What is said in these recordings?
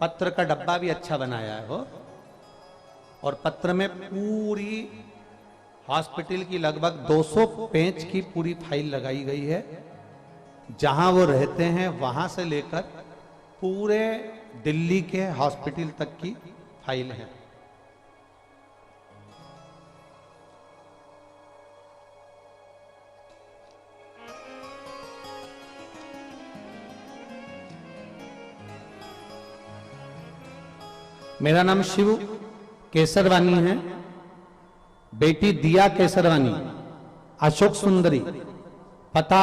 पत्र का डब्बा भी अच्छा बनाया है वो, और पत्र में पूरी हॉस्पिटल की लगभग 200 पेज की पूरी फाइल लगाई गई है। जहां वो रहते हैं वहां से लेकर पूरे दिल्ली के हॉस्पिटल तक की फाइल है। मेरा नाम शिव केसरवानी है, बेटी दिया केसरवानी, अशोक सुंदरी, पता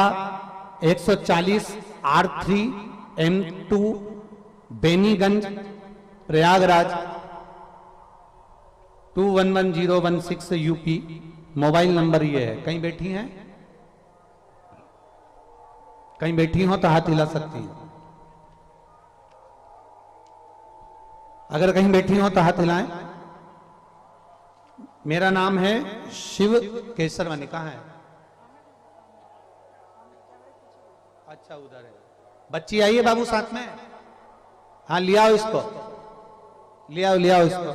140 R3 M2 Beniganj Prayagraj 211016 UP. Mobile number ये है। कहीं बैठी हैं? कहीं बैठी हो तो हाथ हिला सकती हैं। अगर कहीं बैठी हो तो हाथ हिलाएं। मेरा नाम है शिव केसरवानी। कहाँ है? अच्छा उधर है। बच्ची आई है बाबू साथ में? हाँ ले आओ इसको, ले आओ इसको।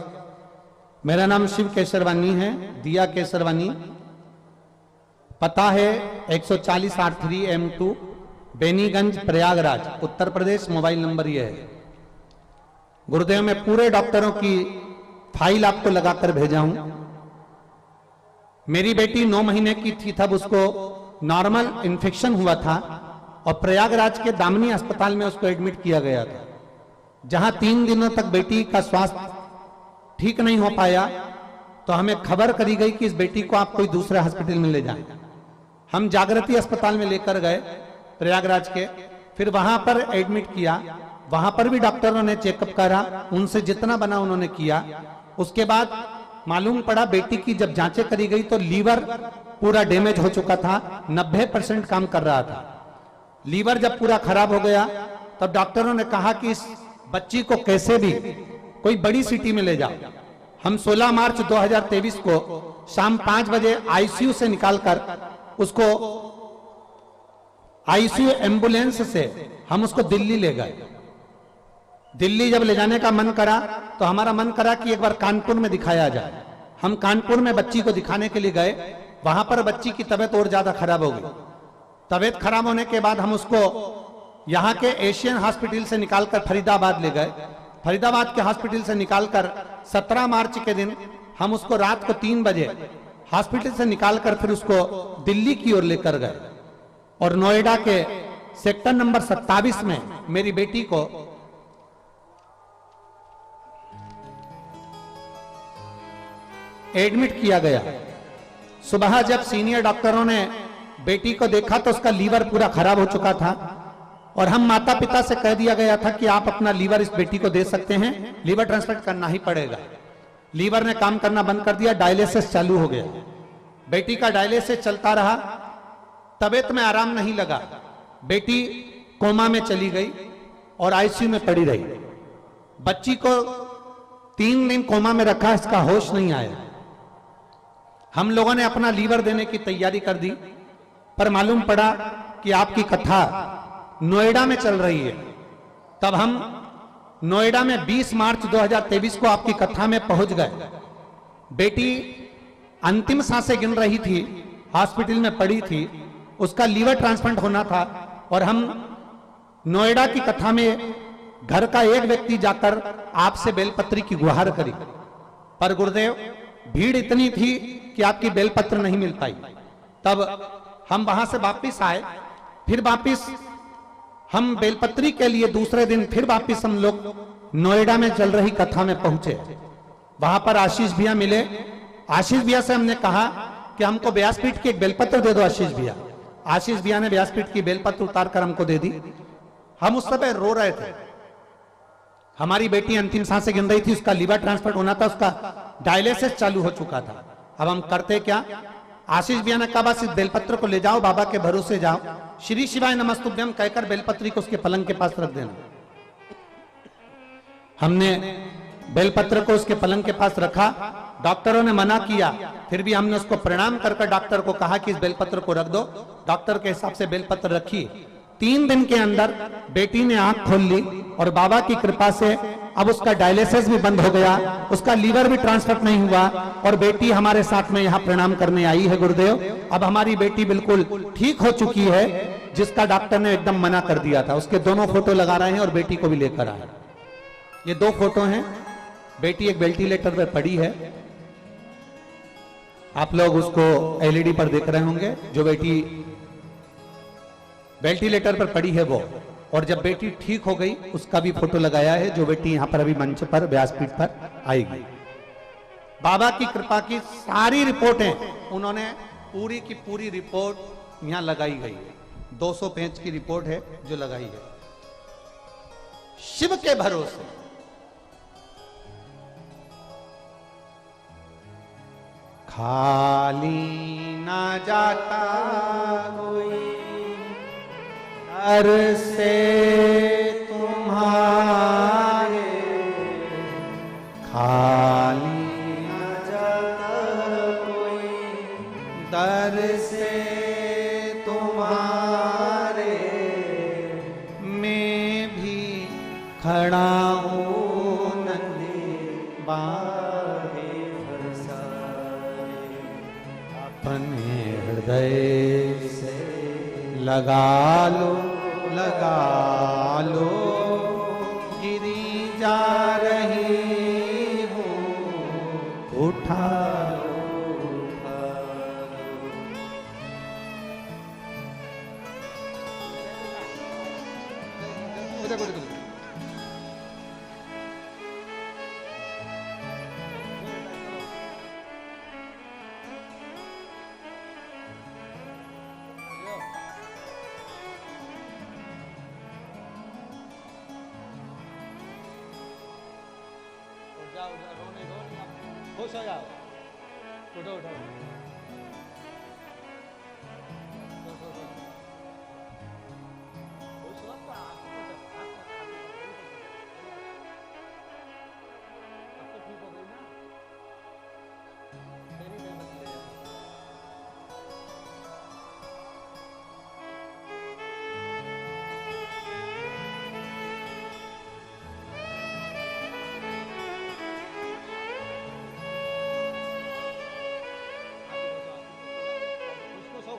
मेरा नाम शिव केसरवानी है, दिया केसरवानी, पता है 140 R3 M2 Beniganj Prayagraj Uttar Pradesh. Mobile number ये है। गुरुदेव मैं पूरे डॉक्टरों की फाइल आपको लगाकर भेजा हूं। मेरी बेटी 9 महीने की थी तब उसको नॉर्मल इन्फेक्शन हुआ था और प्रयागराज के दामिनी अस्पताल में उसको एडमिट किया गया था, जहां 3 दिनों तक बेटी का स्वास्थ्य ठीक नहीं हो पाया। तो हमें खबर करी गई कि इस बेटी को आप कोई दूसरे हॉस्पिटल में ले जाएं। हम जागृति अस्पताल में लेकर गए प्रयागराज के, फिर वहां पर एडमिट किया। वहां पर भी डॉक्टरों ने चेकअप करा, उनसे जितना बना उन्होंने किया। उसके बाद मालूम पड़ा बेटी की जब जांचें करी गई तो लीवर पूरा डैमेज हो चुका था, 90% काम कर रहा था। लीवर जब पूरा खराब हो गया तब डॉक्टरों ने कहा कि इस बच्ची को कैसे भी कोई बड़ी सिटी में ले जाओ। हम 16 मार्च 2023 को शाम 5 बजे आईसीयू से निकालकर उसको आईसीयू एम्बुलेंस से हम उसको दिल्ली ले गए। दिल्ली जब ले जाने का मन करा तो हमारा मन करा कि एक बार कानपुर में दिखाया जाए। हम कानपुर में बच्ची को दिखाने के लिए गए। वहां पर बच्ची की तबीयत और ज्यादा खराब हो गई। तबीयत खराब होने के बाद हम उसको यहाँ के एशियन हॉस्पिटल से निकालकर फरीदाबाद ले गए। फरीदाबाद के हॉस्पिटल से निकालकर 17 मार्च के दिन हम उसको रात को 3 बजे हॉस्पिटल से निकालकर फिर उसको दिल्ली की ओर लेकर गए और नोएडा के सेक्टर नंबर 27 में मेरी बेटी को एडमिट किया गया। सुबह जब सीनियर डॉक्टरों ने बेटी को देखा तो उसका लीवर पूरा खराब हो चुका था और हम माता पिता से कह दिया गया था कि आप अपना लीवर इस बेटी को दे सकते हैं, लीवर ट्रांसप्लांट करना ही पड़ेगा। लीवर ने काम करना बंद कर दिया, डायलिसिस चालू हो गया। बेटी का डायलिसिस चलता रहा, तबीयत में आराम नहीं लगा। बेटी कोमा में चली गई और आईसीयू में पड़ी रही। बच्ची को 3 दिन कोमा में रखा, इसका होश नहीं आया। हम लोगों ने अपना लीवर देने की तैयारी कर दी, पर मालूम पड़ा कि आपकी कथा नोएडा में चल रही है। तब हम नोएडा में 20 मार्च 2023 को आपकी कथा में पहुंच गए। बेटी अंतिम सांसें गिन रही थी, हॉस्पिटल में पड़ी थी, उसका लीवर ट्रांसप्लांट होना था और हम नोएडा की कथा में घर का एक व्यक्ति जाकर आपसे बेलपत्री की गुहार करी, पर गुरुदेव भीड़ इतनी थी कि आपकी बेलपत्र नहीं मिल पाई। तब हम वहां से वापिस आए, फिर वापिस हम बेलपत्री के लिए दूसरे दिन फिर वापिस हम लोग नोएडा में चल रही कथा में पहुंचे। वहां पर आशीष भैया मिले। आशीष भैया से हमने कहा कि हमको व्यासपीठ की एक बेलपत्र दे दो आशीष भैया। आशीष भैया ने व्यासपीठ की बेलपत्र उतार कर हमको दे दी। हम उस समय रो रहे थे, हमारी बेटी अंतिम सांसें गिन रही थी, उसका लीवर ट्रांसप्लांट होना था, उसका डायलिसिस चालू हो चुका था। अब हम करते क्या? आशीष भैया ने कहा बस इस बेलपत्र को ले जाओ, बाबा के भरोसे जाओ, श्री शिवाय नमस्तुभ्यम कहकर बेलपत्री को उसके पलंग के पास रख देना। हमने बेलपत्र को उसके पलंग के पास रखा। डॉक्टरों ने मना किया, फिर भी हमने उसको प्रणाम करके डॉक्टर को कहा कि इस बेलपत्र को रख दो। डॉक्टर के हिसाब से बेलपत्र रखी। 3 दिन के अंदर बेटी ने आंख खोल ली और बाबा की कृपा से अब उसका डायलिसिस भी बंद हो गया, उसका लीवर भी ट्रांसफर नहीं हुआ और बेटी हमारे साथ में यहाँ प्रणाम करने आई है गुरुदेव। अब हमारी बेटी बिल्कुल ठीक हो चुकी है, जिसका डॉक्टर ने एकदम मना कर दिया था। उसके दोनों फोटो लगा रहे हैं और बेटी को भी लेकर आए। ये 2 फोटो हैं। बेटी एक वेंटिलेटर पे पड़ी है, आप लोग उसको एलईडी पर देख रहे होंगे। जो बेटी वेंटिलेटर पर पड़ी है वो, और जब बेटी ठीक हो गई उसका भी फोटो लगाया है, जो बेटी यहां पर अभी मंच पर व्यासपीठ पर आएगी। बाबा की कृपा की सारी रिपोर्टें उन्होंने पूरी की पूरी रिपोर्ट यहां लगाई गई है। 200 पेज की रिपोर्ट है जो लगाई है। शिव के भरोसे खाली ना जाता कोई दर से तुम्हारे, खाली ना जाता कोई दर से तुम्हारे, मैं भी खड़ा हूँ नंगे बाहे फरसाए, अपने हृदय से लगा लो गिरी जा रही हूँ, उठा लो। रोने दो, खुश हो जाओ, उठो उठो।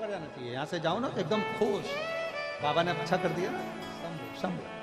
जाना चाहिए, यहां से जाओ ना एकदम खुश। बाबा ने अच्छा कर दिया ना, संभल संभल।